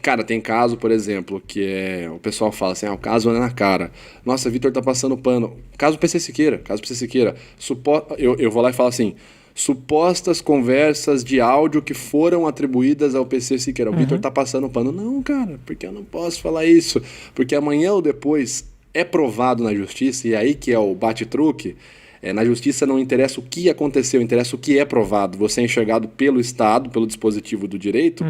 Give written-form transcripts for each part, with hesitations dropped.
Cara, tem caso, por exemplo, que o pessoal fala assim, o caso é na cara. Nossa, Vitor tá passando pano. Caso PC Siqueira. Eu vou lá e falo assim, supostas conversas de áudio que foram atribuídas ao PC Siqueira. O Vitor tá passando pano. Não, cara, porque eu não posso falar isso. Porque amanhã ou depois é provado na justiça, e aí que é o bate-truque. Na justiça não interessa o que aconteceu, interessa o que é provado. Você é enxergado pelo Estado, pelo dispositivo do direito,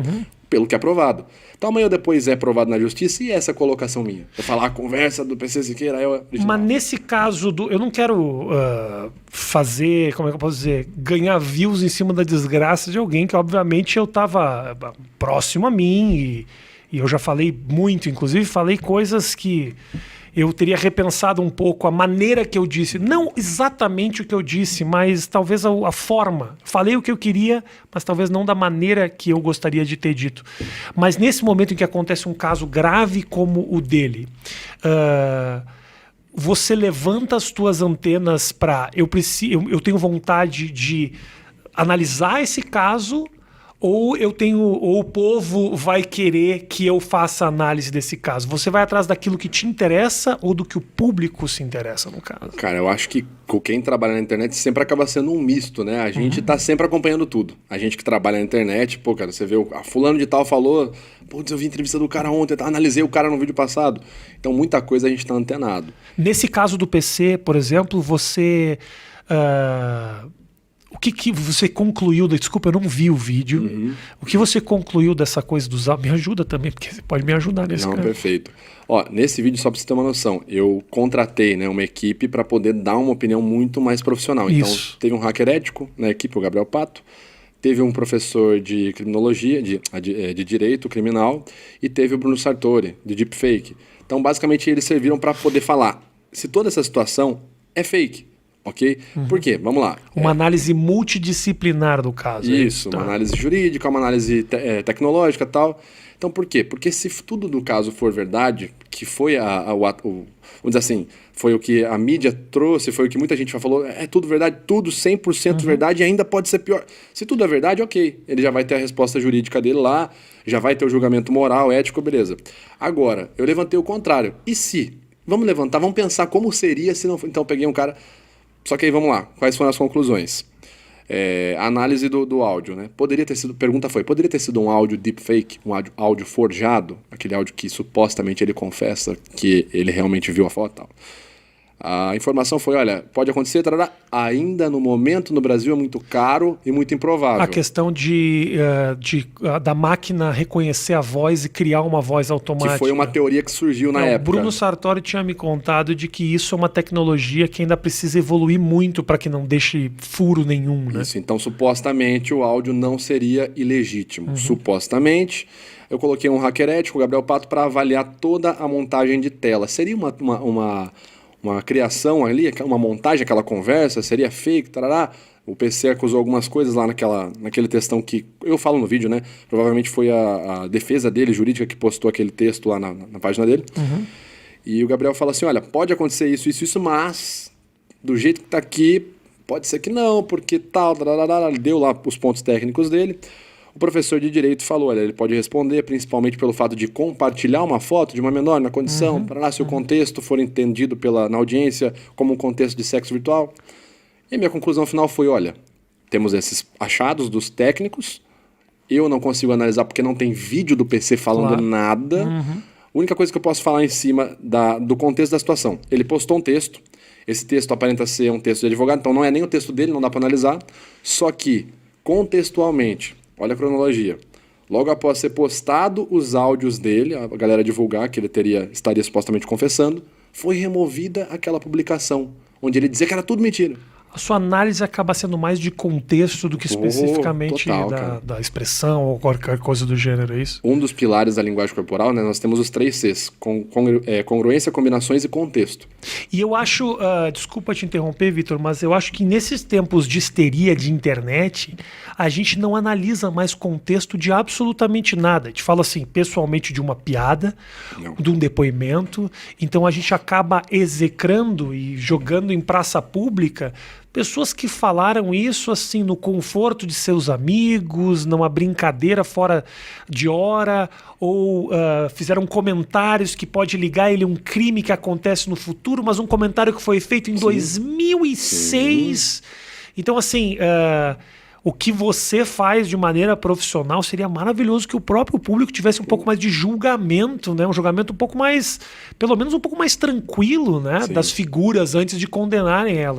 pelo que é provado. Então amanhã ou depois é provado na justiça, e essa colocação minha? Eu falar a conversa do PC Siqueira é original. Mas nesse caso, eu não quero fazer, como é que eu posso dizer, ganhar views em cima da desgraça de alguém que obviamente eu estava próximo a mim e eu já falei muito, inclusive falei coisas que eu teria repensado um pouco a maneira que eu disse. Não exatamente o que eu disse, mas talvez a forma. Falei o que eu queria, mas talvez não da maneira que eu gostaria de ter dito. Mas nesse momento em que acontece um caso grave como o dele, você levanta as tuas antenas para... Eu tenho vontade de analisar esse caso... Ou o povo vai querer que eu faça análise desse caso? Você vai atrás daquilo que te interessa ou do que o público se interessa no caso? Cara, eu acho que quem trabalha na internet sempre acaba sendo um misto, né? A gente tá sempre acompanhando tudo. A gente que trabalha na internet, cara, você vê fulano de tal falou, putz, eu vi a entrevista do cara ontem, analisei o cara no vídeo passado. Então muita coisa a gente tá antenado. Nesse caso do PC, por exemplo, você... O que você concluiu? Desculpa, eu não vi o vídeo. O que você concluiu dessa coisa dos áudios? Me ajuda também, porque você pode me ajudar nesse caso. Perfeito. Nesse vídeo, só para você ter uma noção, eu contratei, né, uma equipe para poder dar uma opinião muito mais profissional. Então, teve um hacker ético na equipe, o Gabriel Pato, teve um professor de criminologia, de direito criminal, e teve o Bruno Sartori, de deepfake. Então, basicamente, eles serviram para poder falar se toda essa situação é fake. Ok? Por quê? Vamos lá. Uma análise multidisciplinar do caso. Isso, uma análise jurídica, uma análise tecnológica e tal. Então, por quê? Porque se tudo do caso for verdade, que foi vamos dizer assim, foi o que a mídia trouxe, foi o que muita gente falou, é tudo verdade, tudo 100% verdade e ainda pode ser pior. Se tudo é verdade, ok. Ele já vai ter a resposta jurídica dele lá, já vai ter o julgamento moral, ético, beleza. Agora, eu levantei o contrário. E se? Vamos levantar, vamos pensar como seria se não... Então, eu peguei um cara... Só que aí vamos lá, quais foram as conclusões? A análise do áudio, né? Poderia ter sido um áudio deepfake, um áudio forjado, aquele áudio que supostamente ele confessa que ele realmente viu a foto e tal. A informação foi, olha, pode acontecer, tarará, ainda no momento no Brasil é muito caro e muito improvável. A questão da máquina reconhecer a voz e criar uma voz automática. Que foi uma teoria que surgiu na época. O Bruno Sartori tinha me contado de que isso é uma tecnologia que ainda precisa evoluir muito para que não deixe furo nenhum, né? Isso, então supostamente o áudio não seria ilegítimo. Supostamente, eu coloquei um hacker ético, o Gabriel Pato, para avaliar toda a montagem de tela. Seria uma criação ali, uma montagem, aquela conversa, seria fake, tarará. O PC acusou algumas coisas lá naquele textão que eu falo no vídeo, né? Provavelmente foi a defesa dele, jurídica, que postou aquele texto lá na página dele. E o Gabriel fala assim, olha, pode acontecer isso, mas do jeito que tá aqui, pode ser que não, porque tal, tarará. Ele deu lá os pontos técnicos dele. O professor de direito falou, olha, ele pode responder principalmente pelo fato de compartilhar uma foto de uma menor na condição, se o contexto for entendido na audiência como um contexto de sexo virtual. E a minha conclusão final foi, olha, temos esses achados dos técnicos, eu não consigo analisar porque não tem vídeo do PC falando nada. A única coisa que eu posso falar em cima do contexto da situação, ele postou um texto, esse texto aparenta ser um texto de advogado, então não é nem o texto dele, não dá para analisar, só que contextualmente, olha a cronologia. Logo após ser postado os áudios dele, a galera divulgar que ele estaria supostamente confessando, foi removida aquela publicação, onde ele dizia que era tudo mentira. A sua análise acaba sendo mais de contexto do que especificamente total, da expressão ou qualquer coisa do gênero, é isso? Um dos pilares da linguagem corporal, né, nós temos os 3 Cs, congruência, combinações e contexto. E eu acho, desculpa te interromper, Vitor, mas eu acho que nesses tempos de histeria de internet, a gente não analisa mais contexto de absolutamente nada. A gente fala assim, pessoalmente, de uma piada, de um depoimento, então a gente acaba execrando e jogando em praça pública pessoas que falaram isso assim no conforto de seus amigos, numa brincadeira fora de hora, ou fizeram comentários que pode ligar ele a um crime que acontece no futuro, mas um comentário que foi feito em 2006. Então, assim, o que você faz de maneira profissional seria maravilhoso que o próprio público tivesse um pouco mais de julgamento, né? Um julgamento um pouco mais, pelo menos um pouco mais tranquilo, né? Das figuras antes de condenarem elas.